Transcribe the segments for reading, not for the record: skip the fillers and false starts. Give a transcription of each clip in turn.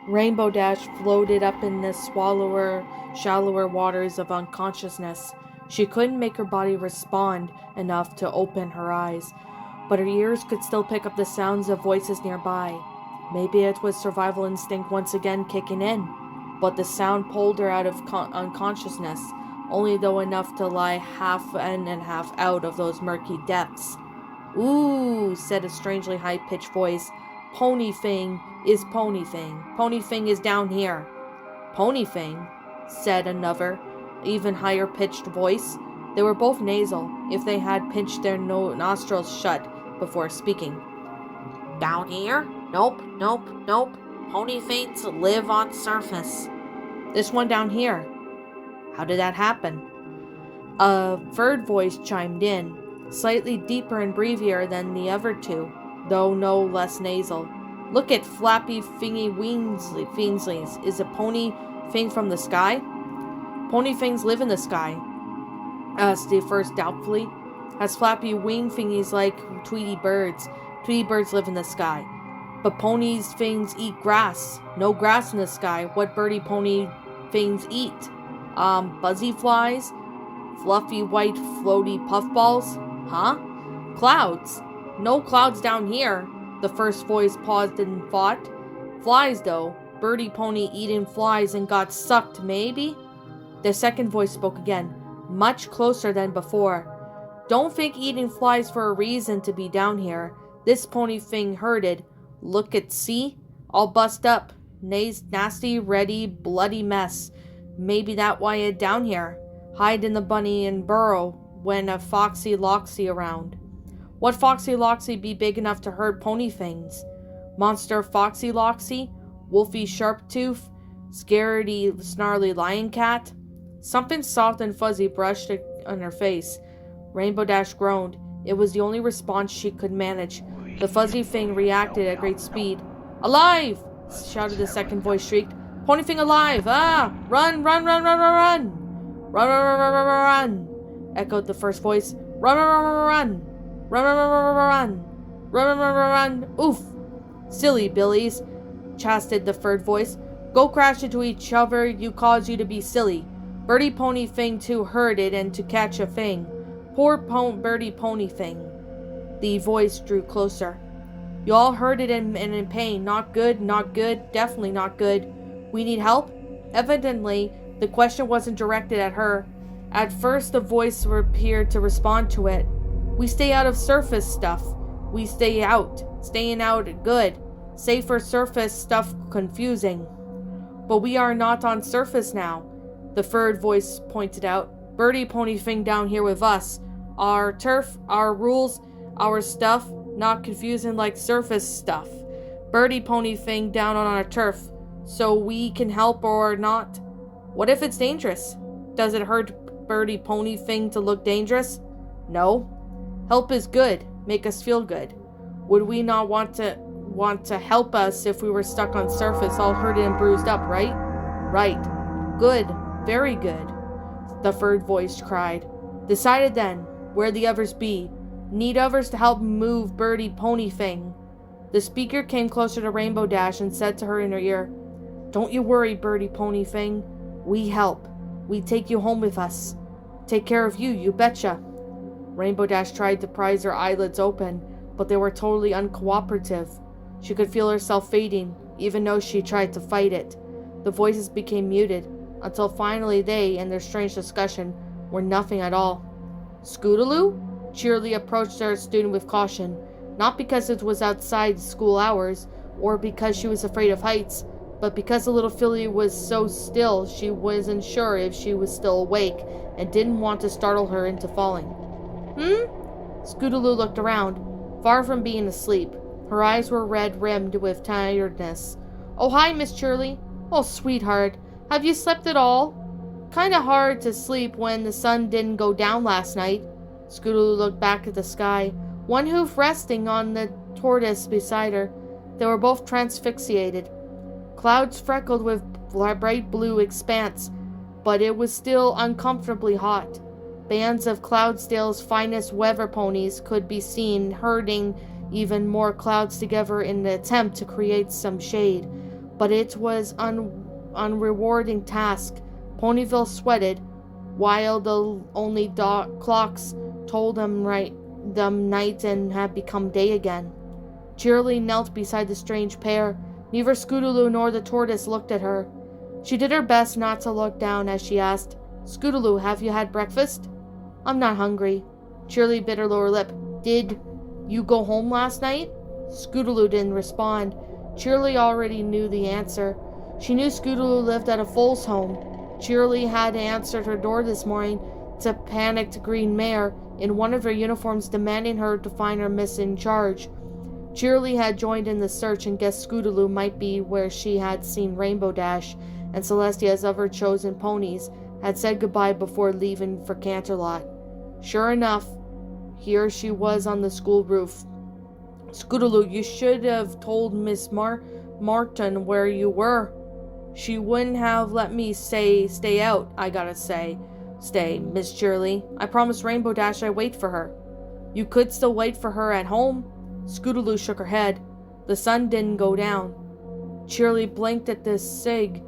Rainbow Dash floated up in the shallower waters of unconsciousness. She couldn't make her body respond enough to open her eyes, but her ears could still pick up the sounds of voices nearby. Maybe it was survival instinct once again kicking in, but the sound pulled her out of unconsciousness, only though enough to lie half in and half out of those murky depths. "Ooh," said a strangely high-pitched voice. "Ponyfing is Ponyfing. Ponyfing is down here." "Ponyfing?" said another, even higher-pitched voice. They were both nasal, if they had pinched their nostrils shut before speaking. "Down here? Nope. Ponyfings live on surface." "This one down here." "How did that happen?" A third voice chimed in, slightly deeper and breathier than the other two, though no less nasal. "Look at flappy fingy Fiensleys. Is a pony thing from the sky?" "Pony things live in the sky," asked the first doubtfully. "Has flappy wing thingies like Tweety birds. Tweety birds live in the sky. But ponies things eat grass. No grass in the sky. What birdie pony things eat? Buzzy flies? Fluffy white floaty puffballs? Huh? Clouds. No clouds down here." The first voice paused and thought. "Flies, though. Birdie pony eating flies and got sucked, maybe?" The second voice spoke again, much closer than before. "Don't think eating flies for a reason to be down here. This pony thing herded. Look at see? All bust up. Nasty, ready, bloody mess. Maybe that why it down here. Hide in the bunny and burrow when a foxy loxy around." "What foxy loxy be big enough to herd pony things? Monster foxy loxy? Wolfy sharp tooth? Scaredy snarly lion cat?" Something soft and fuzzy brushed on her face. Rainbow Dash groaned. It was the only response she could manage. The fuzzy thing reacted at great speed. "Alive!" shouted the second voice, shrieked. "Pony thing alive! Ah! Run, run, run, run, run, run! Run, run, run, run, run, run!" echoed the first voice. "Run, run, run, run, run! Run, run, run, run, run! Run, run, run, run, run! Oof!" "Silly billies," chastised the third voice. "Go crash into each other, you cause you to be silly. Birdie pony thing to herd it and to catch a thing. Poor birdie pony thing." The voice drew closer. "You all heard it and in pain. Not good, definitely not good. We need help?" Evidently, the question wasn't directed at her. At first, the voice appeared to respond to it. "We stay out of surface stuff. We stay out. Staying out good. Safer surface stuff confusing." "But we are not on surface now," the third voice pointed out. "Birdie pony thing down here with us. Our turf, our rules, our stuff, not confusing like surface stuff. Birdie pony thing down on our turf, so we can help or not. What if it's dangerous? Does it hurt birdie pony thing to look dangerous? No. Help is good, make us feel good. Would we not want to help us if we were stuck on surface all hurted and bruised up, right?" "Right. Good, very good," the third voice cried. "Decided then, where the others be. Need others to help move birdie pony thing." The speaker came closer to Rainbow Dash and said to her in her ear, "Don't you worry, birdie pony thing. We help. We take you home with us. Take care of you, you betcha." Rainbow Dash tried to prise her eyelids open, but they were totally uncooperative. She could feel herself fading, even though she tried to fight it. The voices became muted, until finally they, in their strange discussion, were nothing at all. "Scootaloo?" cheerily approached her student with caution, not because it was outside school hours, or because she was afraid of heights, but because the little filly was so still she wasn't sure if she was still awake, and didn't want to startle her into falling. Scootaloo looked around, far from being asleep. Her eyes were red-rimmed with tiredness. "Oh, hi, Miss Shirley. Oh, sweetheart. Have you slept at all?" "Kinda hard to sleep when the sun didn't go down last night." Scootaloo looked back at the sky, one hoof resting on the tortoise beside her. They were both transfixated. Clouds freckled with bright blue expanse, but it was still uncomfortably hot. Bands of Cloudsdale's finest weather ponies could be seen herding even more clouds together in an attempt to create some shade. But it was unrewarding task. Ponyville sweated, while the only clocks told them night and had become day again. Cheerily knelt beside the strange pair. Neither Scootaloo nor the tortoise looked at her. She did her best not to look down as she asked, "Scootaloo, have you had breakfast?" "I'm not hungry." Cheerily bit her lower lip. "Did you go home last night?" Scootaloo didn't respond. Cheerily already knew the answer. She knew Scootaloo lived at a foal's home. Cheerily had answered her door this morning to panicked green mare in one of her uniforms demanding her to find her missing charge. Cheerily had joined in the search and guessed Scootaloo might be where she had seen Rainbow Dash and Celestia's other chosen ponies had said goodbye before leaving for Canterlot. Sure enough, here she was on the school roof. "Scootaloo, you should have told Miss Martin where you were. She wouldn't have let me stay out, I gotta say. Stay, Miss Cheerily. I promised Rainbow Dash I'd wait for her." "You could still wait for her at home." Scootaloo shook her head. "The sun didn't go down." Cheerily blinked at the sig.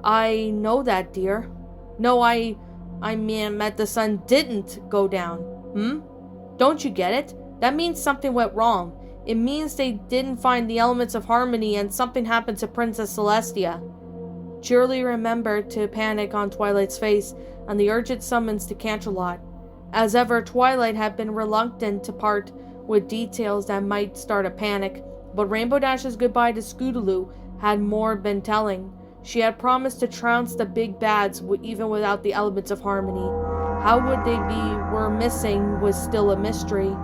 "I know that, dear." "No, I meant the sun didn't go down. Don't you get it? That means something went wrong. It means they didn't find the elements of harmony and something happened to Princess Celestia." Cheerily remembered to panic on Twilight's face and the urgent summons to Canterlot. As ever, Twilight had been reluctant to part with details that might start a panic, but Rainbow Dash's goodbye to Scootaloo had more been telling. She had promised to trounce the big bads even without the elements of harmony. How would they were missing was still a mystery.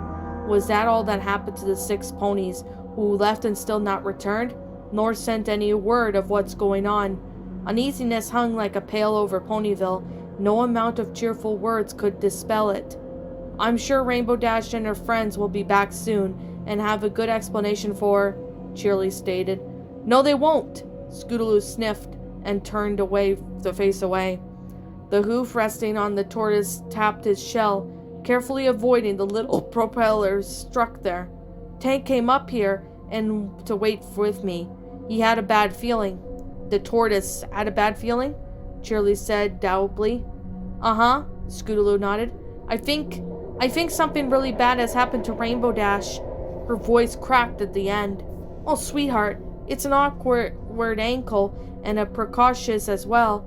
Was that all that happened to the 6 ponies who left and still not returned, nor sent any word of what's going on? Uneasiness hung like a pall over Ponyville. No amount of cheerful words could dispel it. "I'm sure Rainbow Dash and her friends will be back soon and have a good explanation for," Cheerily stated. "No, they won't." Scootaloo sniffed and turned to face away. The hoof resting on the tortoise tapped his shell, carefully avoiding the little propellers struck there. "Tank came up here and to wait with me. He had a bad feeling." "The tortoise had a bad feeling?" Cheerily said doubtfully. "Uh-huh," Scootaloo nodded. I think something really bad has happened to Rainbow Dash." Her voice cracked at the end. "Oh, sweetheart, it's an awkward ankle and a precocious as well."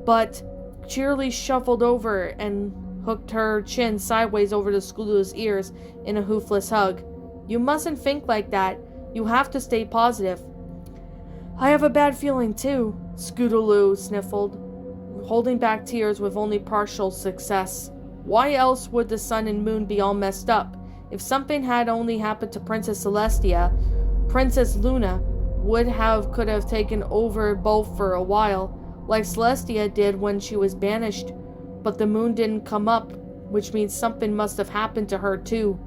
But Cheerily shuffled over and hooked her chin sideways over the Scootaloo's ears in a hoofless hug. "You mustn't think like that. You have to stay positive." "I have a bad feeling too," Scootaloo sniffled, holding back tears with only partial success. Why else would the sun and moon be all messed up? If something had only happened to Princess Celestia, Princess Luna could have taken over both for a while, like Celestia did when she was banished. But the moon didn't come up, which means something must have happened to her too.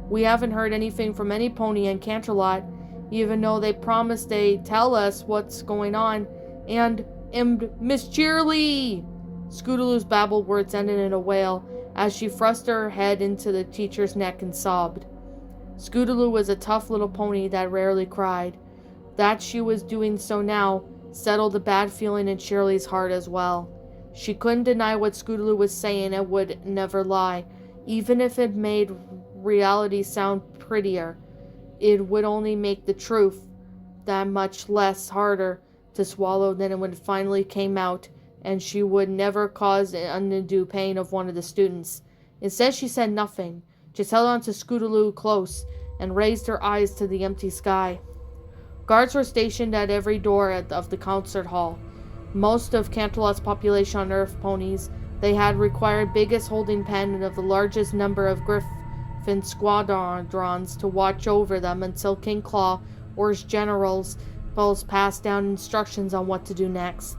We haven't heard anything from any pony in Canterlot, even though they promised they'd tell us what's going on. And Miss Cheerily! Scootaloo's babbled words ended in a wail as she thrust her head into the teacher's neck and sobbed. Scootaloo was a tough little pony that rarely cried. That she was doing so now settled the bad feeling in Cheerily's heart as well. She couldn't deny what Scootaloo was saying and would never lie, even if it made reality sound prettier. It would only make the truth that much less harder to swallow than when it finally came out, and she would never cause undue pain of one of the students. Instead, she said nothing, just held on to Scootaloo close and raised her eyes to the empty sky. Guards were stationed at every door of the concert hall. Most of Canterlot's population on Earth ponies, they had required biggest holding pen of the largest number of Griffin squadrons to watch over them until King Claw or his generals passed down instructions on what to do next.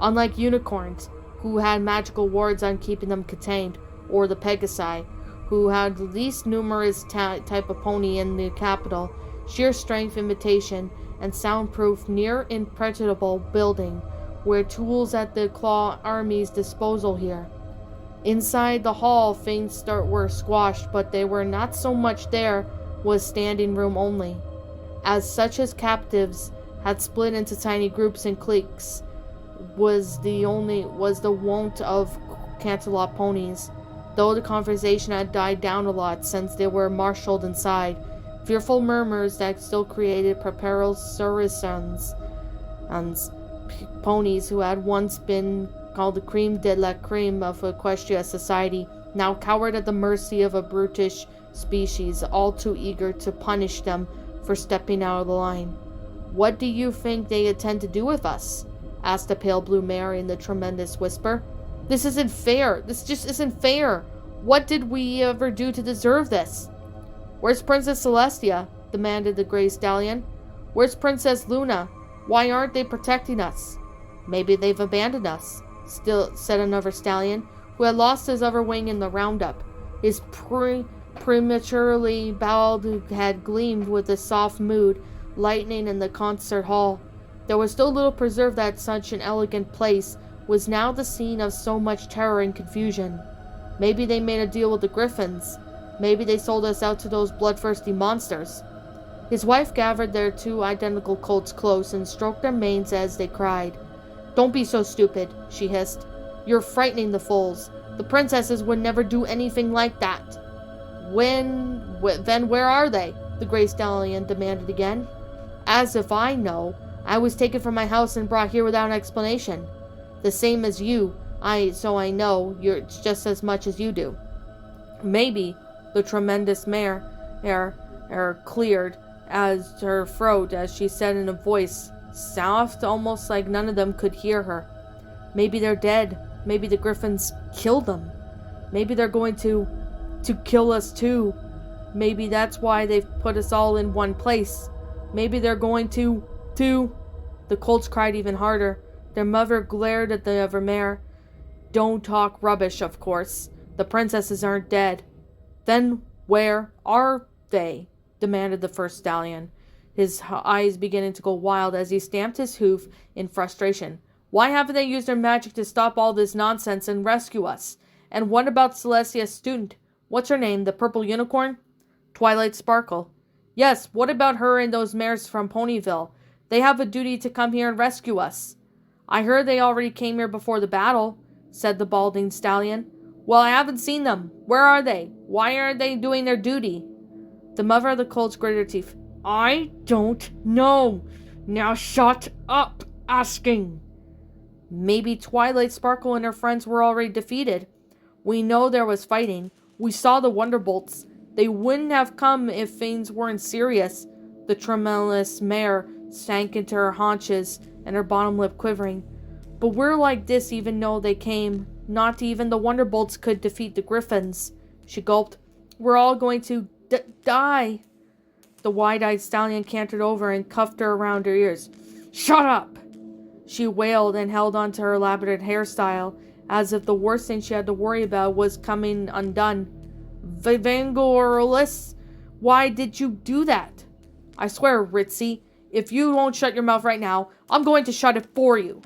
Unlike unicorns, who had magical wards on keeping them contained, or the Pegasi, who had the least numerous type of pony in the capital, sheer strength, imitation, and soundproof, near impenetrable building, were tools at the Claw Army's disposal here. Inside the hall, things were squashed, but they were not so much there was standing room only. As such as captives had split into tiny groups and cliques, was the wont of Canterlot ponies, though the conversation had died down a lot since they were marshaled inside. Fearful murmurs that still created Preparosaurus and ponies who had once been called the creme de la creme of Equestria society, now cowered at the mercy of a brutish species, all too eager to punish them for stepping out of the line. "What do you think they intend to do with us?" asked the pale blue mare in the tremendous whisper. "This isn't fair. This just isn't fair. What did we ever do to deserve this?" "Where's Princess Celestia?" demanded the gray stallion. "Where's Princess Luna? Why aren't they protecting us?" "Maybe they've abandoned us," still said another stallion, who had lost his other wing in the roundup. His prematurely bald head gleamed with a soft mood, lightning in the concert hall. There was still little preserved that such an elegant place was now the scene of so much terror and confusion. "Maybe they made a deal with the griffins. Maybe they sold us out to those bloodthirsty monsters." His wife gathered their two identical colts close and stroked their manes as they cried. "Don't be so stupid," she hissed. "You're frightening the foals. The princesses would never do anything like that." Then where are they?" the gray stallion demanded again. "As if I know. I was taken from my house and brought here without an explanation. The same as you. So I know you're just as much as you do." "Maybe," the tremendous mare cleared as her throat as she said in a voice soft, almost like none of them could hear her. "Maybe they're dead. Maybe the griffins killed them. Maybe they're going to kill us too. Maybe that's why they've put us all in one place. Maybe they're going to... The colts cried even harder. Their mother glared at the other mare. "Don't talk rubbish, of course. The princesses aren't dead." "Then where are they?" demanded the first stallion, his eyes beginning to go wild as he stamped his hoof in frustration. "Why haven't they used their magic to stop all this nonsense and rescue us? And what about Celestia's student? What's her name, the purple unicorn?" "Twilight Sparkle." "Yes, what about her and those mares from Ponyville? They have a duty to come here and rescue us." "I heard they already came here before the battle," said the balding stallion. "Well, I haven't seen them. Where are they? Why aren't they doing their duty?" The mother of the colts gritted her teeth. "I don't know. Now shut up asking." "Maybe Twilight Sparkle and her friends were already defeated. We know there was fighting. We saw the Wonderbolts. They wouldn't have come if things weren't serious." The tremulous mare sank into her haunches and her bottom lip quivering. "But we're like this even though they came. Not even the Wonderbolts could defeat the griffins." She gulped. "We're all going to die." The wide-eyed stallion cantered over and cuffed her around her ears. "Shut up!" She wailed and held on to her elaborate hairstyle, as if the worst thing she had to worry about was coming undone. "Vangorlis, why did you do that?" "I swear, Ritzy, if you won't shut your mouth right now, I'm going to shut it for you."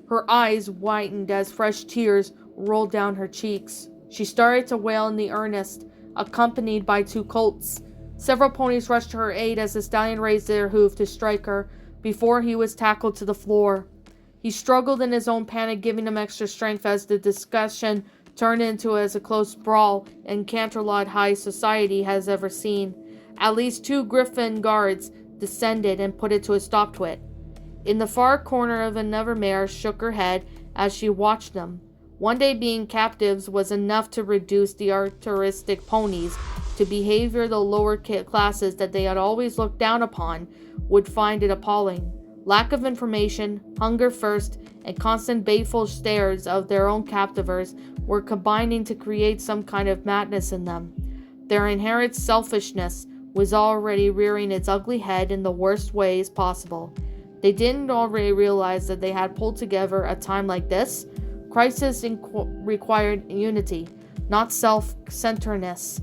Her eyes whitened as fresh tears rolled down her cheeks. She started to wail in the earnest, accompanied by two colts. Several ponies rushed to her aid as the stallion raised their hoof to strike her before he was tackled to the floor. He struggled in his own panic, giving him extra strength as the discussion turned into as a close brawl in Canterlot High Society has ever seen. At least 2 griffin guards descended and put it to a stop to it. In the far corner of another mare shook her head as she watched them. One day being captives was enough to reduce the artistic ponies to behavior the lower classes that they had always looked down upon would find it appalling. Lack of information, hunger thirst, and constant baleful stares of their own captivers were combining to create some kind of madness in them. Their inherent selfishness was already rearing its ugly head in the worst ways possible. They didn't already realize that they had pulled together a time like this. Crisis required unity, not self-centeredness.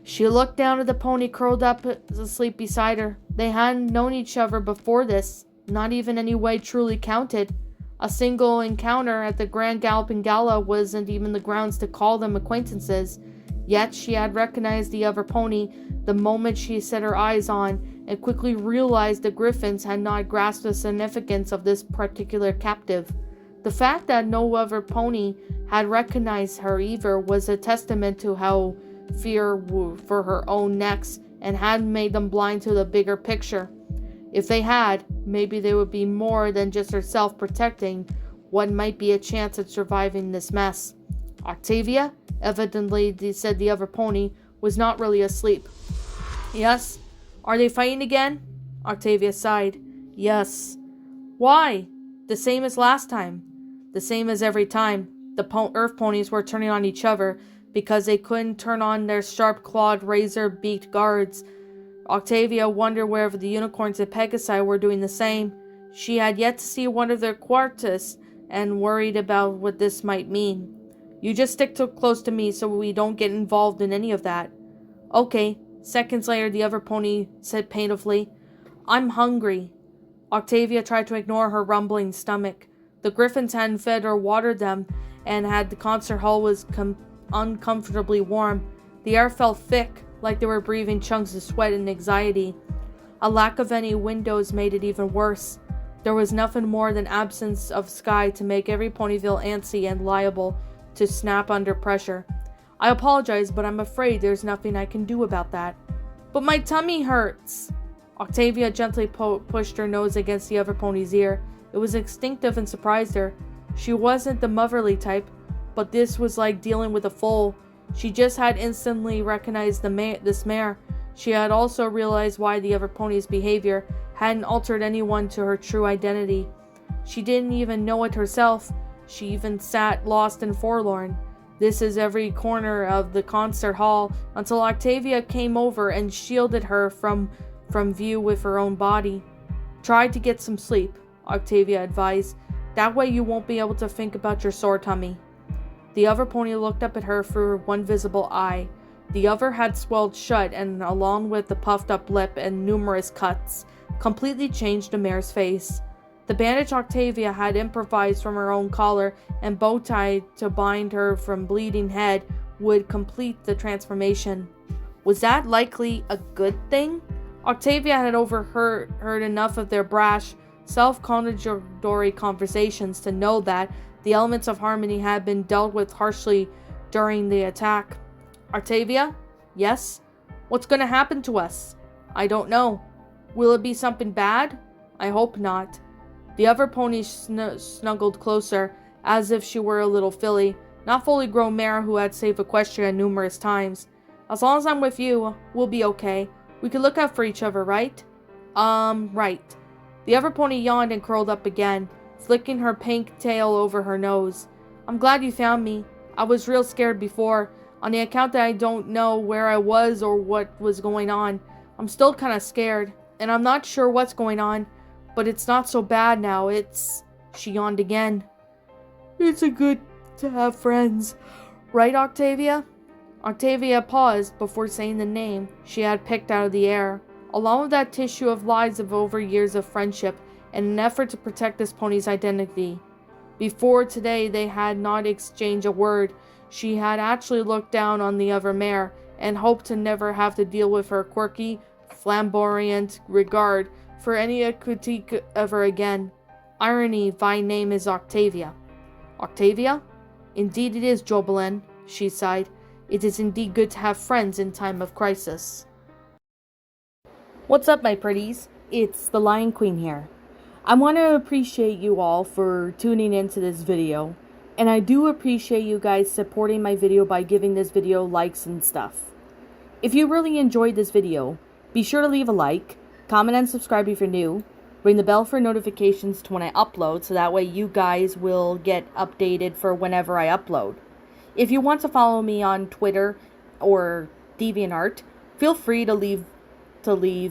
She looked down at the pony curled up asleep beside her. They hadn't known each other before this, not even any way truly counted. A single encounter at the Grand Galloping Gala wasn't even the grounds to call them acquaintances, yet she had recognized the other pony the moment she set her eyes on, and quickly realized the Griffins had not grasped the significance of this particular captive. The fact that no other pony had recognized her either was a testament to how fear for her own necks and had made them blind to the bigger picture. If they had, maybe they would be more than just herself protecting what might be a chance at surviving this mess. Octavia, evidently said the other pony, was not really asleep. Yes? Are they fighting again? Octavia sighed. Yes. Why? The same as last time. The same as every time. The earth ponies were turning on each other because they couldn't turn on their sharp-clawed, razor-beaked guards. Octavia wondered whether the unicorns and Pegasi were doing the same. She had yet to see one of their quartus and worried about what this might mean. You just stick too close to me so we don't get involved in any of that. Okay. Seconds later, the other pony said plaintively, I'm hungry. Octavia tried to ignore her rumbling stomach. The Griffins hadn't fed or watered them, and the concert hall was uncomfortably warm. The air felt thick, like they were breathing chunks of sweat and anxiety. A lack of any windows made it even worse. There was nothing more than absence of sky to make every pony feel antsy and liable to snap under pressure. I apologize, but I'm afraid there's nothing I can do about that. But my tummy hurts. Octavia gently pushed her nose against the other pony's ear. It was instinctive and surprised her. She wasn't the motherly type, but this was like dealing with a foal. She just had instantly recognized this mare. She had also realized why the other pony's behavior hadn't altered anyone to her true identity. She didn't even know it herself. She even sat lost and forlorn. This is every corner of the concert hall until Octavia came over and shielded her from view with her own body. Try to get some sleep, Octavia advised. That way you won't be able to think about your sore tummy. The other pony looked up at her through one visible eye. The other had swelled shut, and along with the puffed up lip and numerous cuts, completely changed the mare's face. The bandage Octavia had improvised from her own collar and bow tie to bind her from bleeding head would complete the transformation. Was that likely a good thing? Octavia had overheard enough of their brash, self-contradictory conversations to know that the elements of harmony had been dealt with harshly during the attack. Octavia? Yes? What's going to happen to us? I don't know. Will it be something bad? I hope not. The other pony snuggled closer, as if she were a little filly, not fully grown mare who had saved Equestria numerous times. As long as I'm with you, we'll be okay. We can look out for each other, right? Right. The other pony yawned and curled up again, flicking her pink tail over her nose. I'm glad you found me. I was real scared before, on the account that I don't know where I was or what was going on. I'm still kind of scared, and I'm not sure what's going on. But it's not so bad now. She yawned again. It's a good to have friends. Right, Octavia? Octavia paused before saying the name she had picked out of the air, along with that tissue of lies of over years of friendship and an effort to protect this pony's identity. Before today, they had not exchanged a word. She had actually looked down on the other mare and hoped to never have to deal with her quirky, flamboyant regard for any critique ever again. Irony, thy name is Octavia. Octavia? Indeed it is, Jobelin, she sighed. It is indeed good to have friends in time of crisis. What's up, my pretties? It's the Lion Queen here. I want to appreciate you all for tuning into this video, and I do appreciate you guys supporting my video by giving this video likes and stuff. If you really enjoyed this video, be sure to leave a like, comment and subscribe if you're new. Ring the bell for notifications to when I upload, so that way you guys will get updated for whenever I upload. If you want to follow me on Twitter or DeviantArt, feel free to leave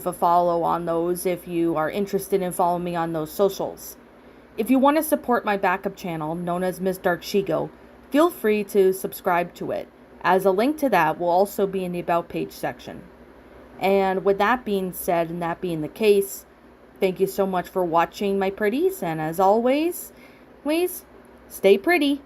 a follow on those if you are interested in following me on those socials. If you want to support my backup channel, known as Miss Dark Shigo, feel free to subscribe to it, as a link to that will also be in the About page section. And with that being said, and that being the case, thank you so much for watching, my pretties, and as always, Please, stay pretty.